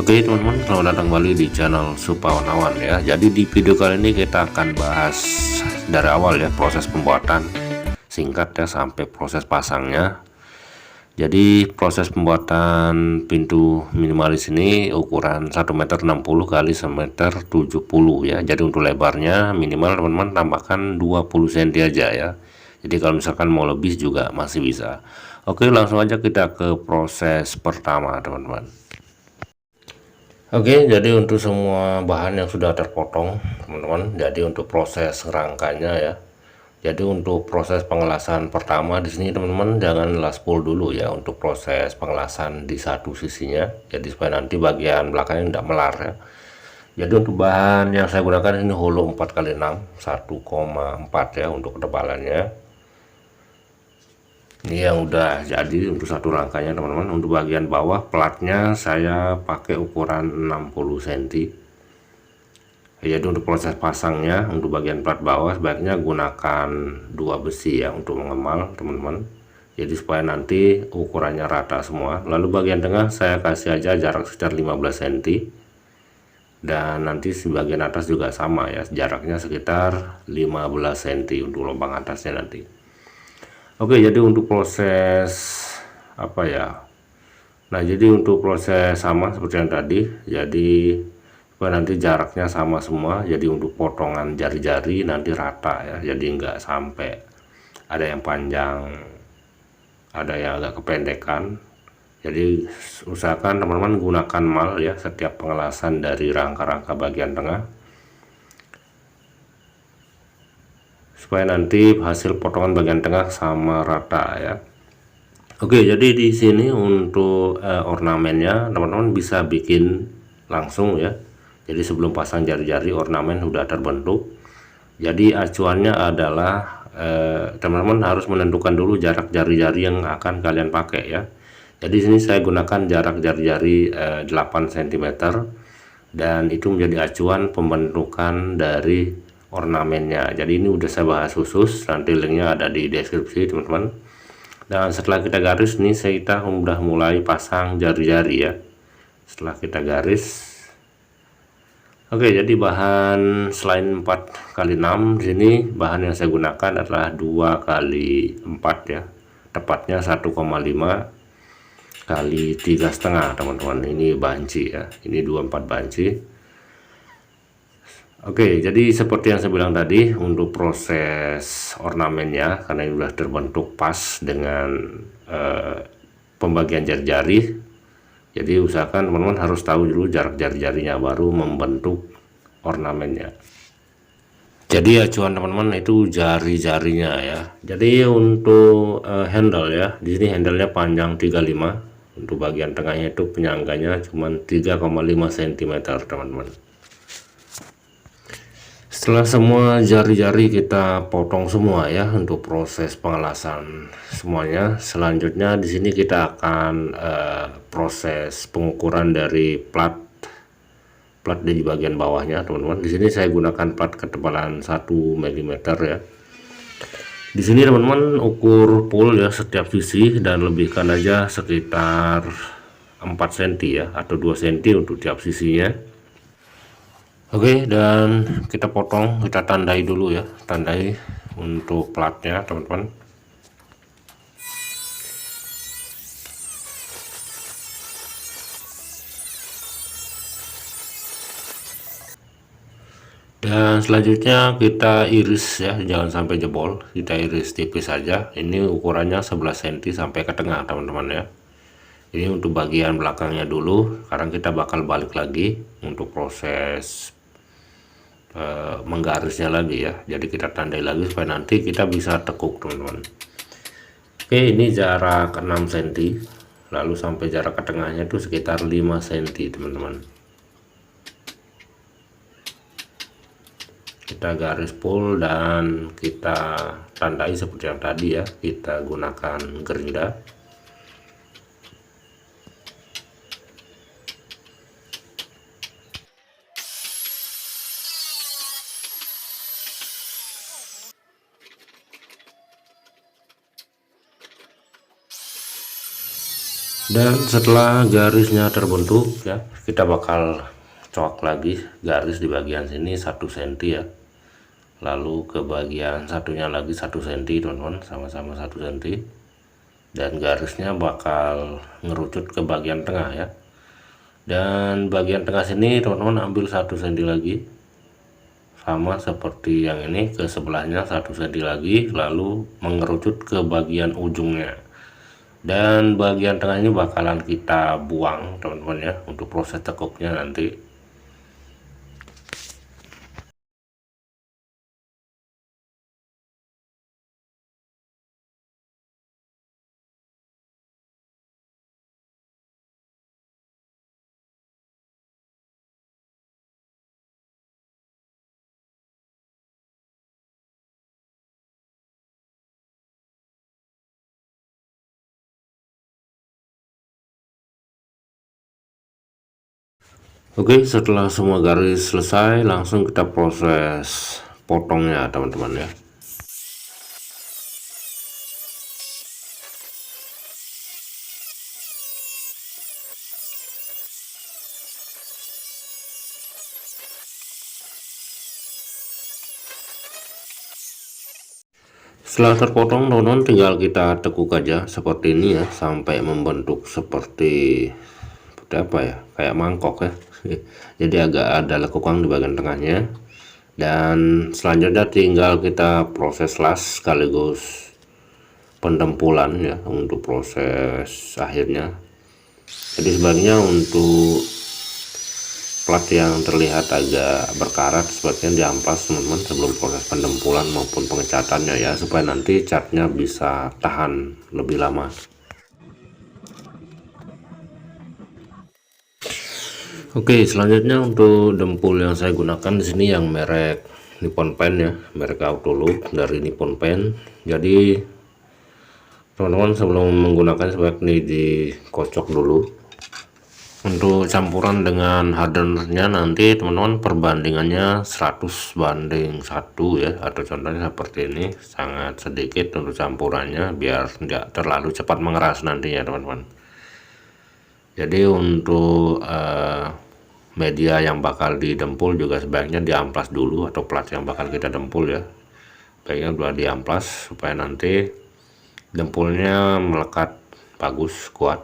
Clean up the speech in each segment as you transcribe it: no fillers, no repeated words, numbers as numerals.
Oke teman-teman, selamat datang kembali di channel Supawarnawan ya. Jadi di video kali ini kita akan bahas dari awal ya, proses pembuatan singkat ya sampai proses pasangnya. Jadi proses pembuatan pintu minimalis ini ukuran 1,60 m kali 1,70 m ya. Jadi untuk lebarnya minimal teman-teman tambahkan 20 cm aja ya. Jadi kalau misalkan mau lebih juga masih bisa. Oke, langsung aja kita ke proses pertama teman-teman. Oke, jadi untuk semua bahan yang sudah terpotong, teman-teman. Jadi untuk proses rangkanya ya. Jadi untuk proses pengelasan pertama di sini teman-teman jangan las-full dulu ya untuk proses pengelasan di satu sisinya. Jadi supaya nanti bagian belakangnya tidak melar ya. Jadi untuk bahan yang saya gunakan ini holo 4x6 1,4 ya untuk ketebalannya. Ini yang udah jadi untuk satu rangkanya teman-teman. Untuk bagian bawah platnya saya pakai ukuran 60 cm. Jadi untuk proses pasangnya untuk bagian plat bawah sebaiknya gunakan 2 besi ya untuk mengemal teman-teman. Jadi supaya nanti ukurannya rata semua. Lalu bagian tengah saya kasih aja jarak sekitar 15 cm. Dan nanti di bagian atas juga sama ya, jaraknya sekitar 15 cm untuk lubang atasnya nanti. Oke, jadi untuk proses apa ya? Nah, jadi untuk proses sama seperti yang tadi. Jadi supaya nanti jaraknya sama semua. Jadi untuk potongan jari-jari nanti rata ya. Jadi enggak sampai ada yang panjang, ada yang agak kependekan. Jadi usahakan teman-teman gunakan mal ya setiap pengelasan dari rangka-rangka bagian tengah, supaya nanti hasil potongan bagian tengah sama rata ya. Oke, jadi di sini untuk ornamennya teman-teman bisa bikin langsung ya. Jadi sebelum pasang jari-jari ornamen sudah terbentuk. Jadi acuannya adalah teman-teman harus menentukan dulu jarak jari-jari yang akan kalian pakai ya. Jadi sini saya gunakan jarak jari-jari 8 cm dan itu menjadi acuan pembentukan dari ornamennya. Jadi ini udah saya bahas khusus, nanti linknya ada di deskripsi teman-teman. Dan setelah kita garis nih, kita udah mulai pasang jari-jari ya. Setelah kita garis, oke, jadi bahan selain 4x6 di sini bahan yang saya gunakan adalah 2x4 ya. Tepatnya 1,5 kali 3,5 teman-teman. Ini banci ya, ini 24 banci. Oke, jadi seperti yang saya bilang tadi untuk proses ornamennya, karena ini sudah terbentuk pas dengan pembagian jari-jari, jadi usahakan teman-teman harus tahu dulu jarak jari-jarinya baru membentuk ornamennya. Jadi acuan teman-teman itu jari-jarinya ya. Jadi untuk handle ya, di sini handlenya panjang 35. Untuk bagian tengahnya itu penyangganya cuma 3,5 cm teman-teman. Setelah semua jari-jari kita potong semua ya untuk proses pengelasan semuanya, selanjutnya di sini kita akan proses pengukuran dari plat di bagian bawahnya teman-teman. Di sini saya gunakan plat ketebalan 1 mm ya. Di sini teman-teman ukur full ya setiap sisi dan lebihkan aja sekitar 4 cm ya atau 2 cm untuk tiap sisinya. Oke, dan kita potong, kita tandai dulu ya, tandai untuk platnya teman-teman. Dan selanjutnya kita iris ya, jangan sampai jebol, kita iris tipis saja. Ini ukurannya 11 cm sampai ke tengah teman-teman ya. Ini untuk bagian belakangnya dulu, sekarang kita bakal balik lagi untuk proses menggarisnya lagi ya. Jadi kita tandai lagi supaya nanti kita bisa tekuk teman-teman. Oke, ini jarak 6 cm, lalu sampai jarak ke tengahnya itu sekitar 5 cm teman-teman. Kita garis full dan kita tandai seperti yang tadi ya, kita gunakan gerinda. Dan setelah garisnya terbentuk ya, kita bakal coak lagi garis di bagian sini 1 cm ya, lalu ke bagian satunya lagi 1 cm teman-teman, sama-sama 1 cm, dan garisnya bakal ngerucut ke bagian tengah ya. Dan bagian tengah sini teman-teman ambil 1 cm lagi, sama seperti yang ini, ke sebelahnya 1 cm lagi, lalu mengerucut ke bagian ujungnya. Dan bagian tengah ini bakalan kita buang teman-teman ya, untuk proses tekuknya nanti. Oke, setelah semua garis selesai, langsung kita proses potongnya teman-teman ya. Setelah terpotong teman-teman, tinggal kita tekuk aja seperti ini ya, sampai membentuk seperti apa ya, kayak mangkok ya. Jadi agak ada lekukan di bagian tengahnya. Dan selanjutnya tinggal kita proses las sekaligus pendempulan ya, untuk proses akhirnya. Jadi sebaiknya untuk plat yang terlihat agak berkarat sebaiknya diamplas teman-teman sebelum proses pendempulan maupun pengecatannya ya, supaya nanti catnya bisa tahan lebih lama. Oke, selanjutnya untuk dempul yang saya gunakan di sini yang merek Nippon Paint ya, merek Autolook dari Nippon Paint. Jadi teman-teman sebelum menggunakan sebaiknya dikocok dulu. Untuk campuran dengan hardenernya nanti teman-teman perbandingannya 100 banding 1 ya, atau contohnya seperti ini, sangat sedikit untuk campurannya biar tidak terlalu cepat mengeras nantinya teman-teman. Jadi untuk media yang bakal didempul juga sebaiknya diamplas dulu, atau plat yang bakal kita dempul ya, baiknya sudah diamplas supaya nanti dempulnya melekat bagus kuat.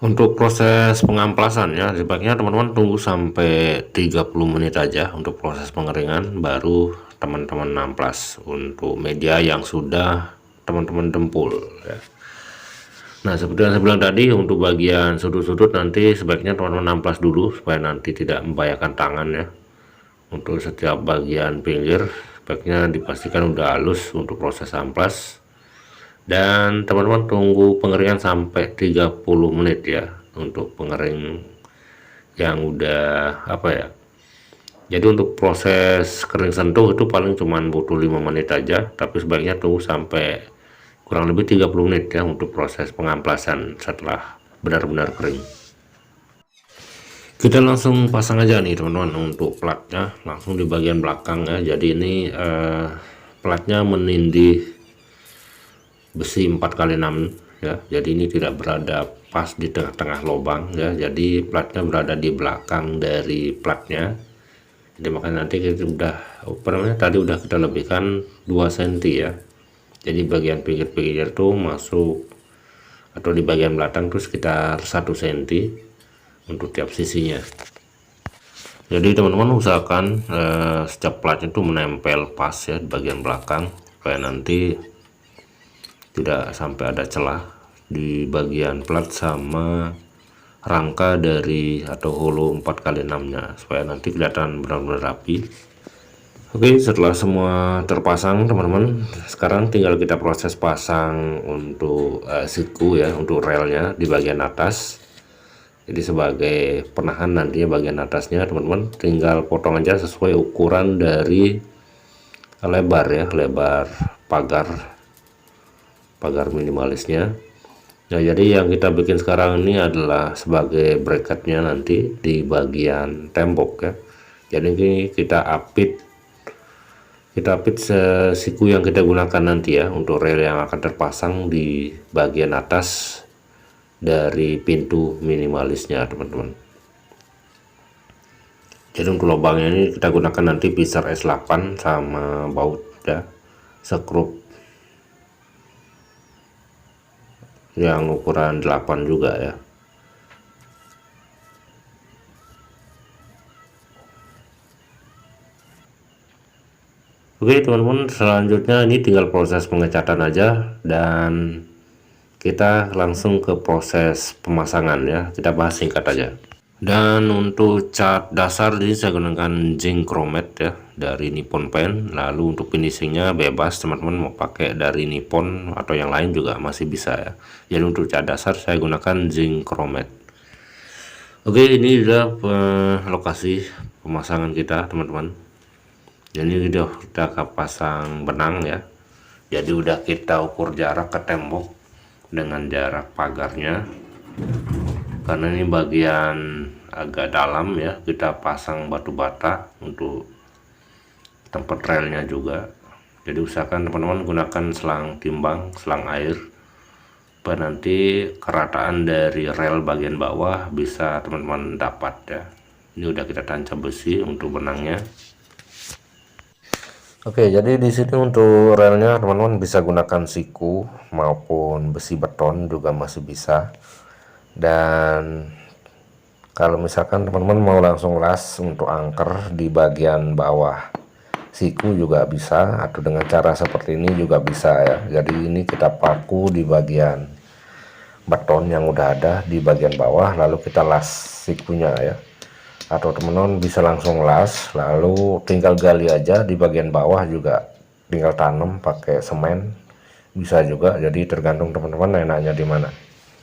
Untuk proses pengamplasan ya, sebaiknya teman-teman tunggu sampai 30 menit aja untuk proses pengeringan, baru teman-teman amplas untuk media yang sudah teman-teman dempul ya. Nah, seperti yang saya bilang tadi, untuk bagian sudut-sudut nanti sebaiknya teman-teman amplas dulu supaya nanti tidak membahayakan tangan ya. Untuk setiap bagian pinggir sebaiknya dipastikan udah halus untuk proses amplas. Dan teman-teman tunggu pengeringan sampai 30 menit ya, untuk pengering yang udah apa ya. Jadi untuk proses kering sentuh itu paling cuman butuh 5 menit aja, tapi sebaiknya tunggu sampai kurang lebih 30 menit ya untuk proses pengamplasan setelah benar-benar kering. Kita langsung pasang aja nih teman-teman untuk platnya, langsung di bagian belakang ya. Jadi ini platnya menindih besi 4x6 ya, jadi ini tidak berada pas di tengah-tengah lubang ya, jadi platnya berada di belakang dari platnya. Jadi makanya nanti kita udah tadi udah kita lebihkan 2 cm ya, jadi bagian pinggir-pinggir tuh masuk atau di bagian belakang tuh sekitar 1 cm untuk tiap sisinya. Jadi teman-teman usahakan setiap platnya tuh menempel pas ya di bagian belakang, supaya nanti tidak sampai ada celah di bagian plat sama rangka dari atau holo 4x6 nya, supaya nanti kelihatan benar-benar rapi. Oke, setelah semua terpasang teman-teman, sekarang tinggal kita proses pasang untuk siku ya, untuk relnya di bagian atas. Jadi sebagai penahan nantinya bagian atasnya teman-teman tinggal potong aja sesuai ukuran dari lebar ya, lebar pagar minimalisnya. Nah, jadi yang kita bikin sekarang ini adalah sebagai bracketnya nanti di bagian tembok ya. Jadi ini kita apit Kita fit siku yang kita gunakan nanti ya untuk rel yang akan terpasang di bagian atas dari pintu minimalisnya teman-teman. Jadi untuk lubangnya ini kita gunakan nanti pisar S8 sama baut ya, skrup yang ukuran 8 juga ya. Oke teman-teman, selanjutnya ini tinggal proses pengecatan aja dan kita langsung ke proses pemasangan ya. Kita bahas singkat aja. Dan untuk cat dasar ini saya gunakan zinc chromate ya dari Nippon Paint. Lalu untuk finishingnya bebas teman-teman, mau pakai dari Nippon atau yang lain juga masih bisa ya. Jadi untuk cat dasar saya gunakan zinc chromate. Oke, ini udah lokasi pemasangan kita teman-teman. Jadi kita pasang benang ya. Jadi udah kita ukur jarak ke tembok dengan jarak pagarnya. Karena ini bagian agak dalam ya, kita pasang batu bata untuk tempat relnya juga. Jadi usahakan teman-teman gunakan selang timbang, selang air, supaya nanti kerataan dari rel bagian bawah bisa teman-teman dapat ya. Ini udah kita tancap besi untuk benangnya. Oke, jadi di sini untuk relnya teman-teman bisa gunakan siku maupun besi beton juga masih bisa. Dan kalau misalkan teman-teman mau langsung las untuk angker di bagian bawah siku juga bisa, atau dengan cara seperti ini juga bisa ya. Jadi ini kita paku di bagian beton yang udah ada di bagian bawah, lalu kita las sikunya ya. Atau teman-teman bisa langsung las lalu tinggal gali aja di bagian bawah, juga tinggal tanam pakai semen bisa juga. Jadi tergantung teman-teman enaknya di mana.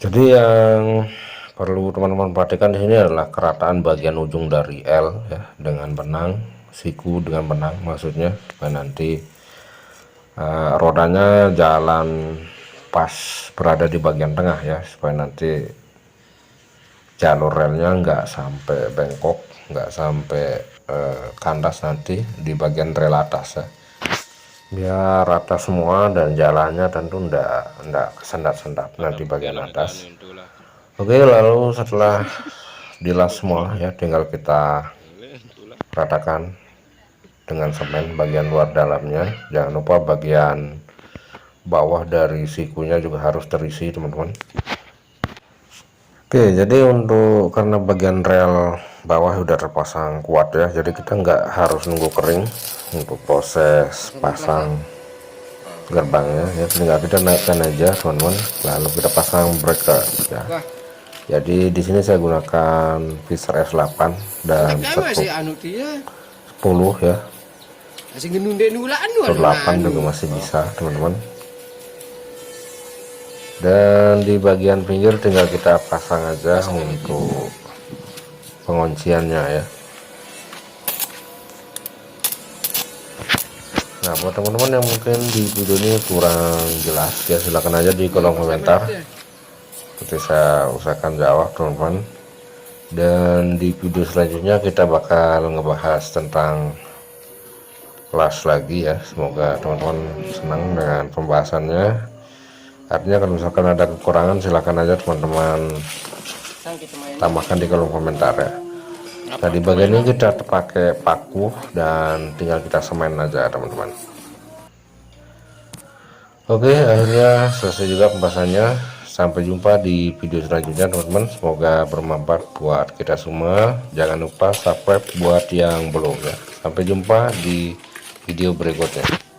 Jadi yang perlu teman-teman perhatikan di sini adalah kerataan bagian ujung dari L ya dengan benang, siku dengan benang maksudnya, supaya nanti rodanya jalan pas berada di bagian tengah ya, supaya nanti jalur relnya nggak sampai bengkok, nggak sampai kandas nanti di bagian rel atas ya. Biar rata semua dan jalannya tentu enggak kesendat-sendat nanti bagian atas. Oke, lalu setelah dilas semua ya, tinggal kita ratakan dengan semen bagian luar dalamnya. Jangan lupa bagian bawah dari sikunya juga harus terisi teman-teman. Oke, jadi untuk karena bagian rel bawah udah terpasang kuat ya, jadi kita nggak harus nunggu kering untuk proses pasang gerbangnya ya. Tinggal kita naikkan aja teman-teman, lalu kita pasang breaker ya. Jadi di sini saya gunakan pisar S8 dan 10 ya. 8 juga masih bisa teman-teman. Dan di bagian pinggir tinggal kita pasang aja untuk pengunciannya ya. Nah, buat teman-teman yang mungkin di video ini kurang jelas ya, silahkan aja di kolom komentar, nanti saya usahakan jawab teman-teman. Dan di video selanjutnya kita bakal ngebahas tentang las lagi ya. Semoga teman-teman senang dengan pembahasannya. Artinya kalau misalkan ada kekurangan silahkan aja teman-teman tambahkan di kolom komentar ya. Nah, di bagian ini kita pakai paku dan tinggal kita semen aja teman-teman. Oke, akhirnya selesai juga pembahasannya. Sampai jumpa di video selanjutnya teman-teman, semoga bermanfaat buat kita semua. Jangan lupa subscribe buat yang belum ya. Sampai jumpa di video berikutnya.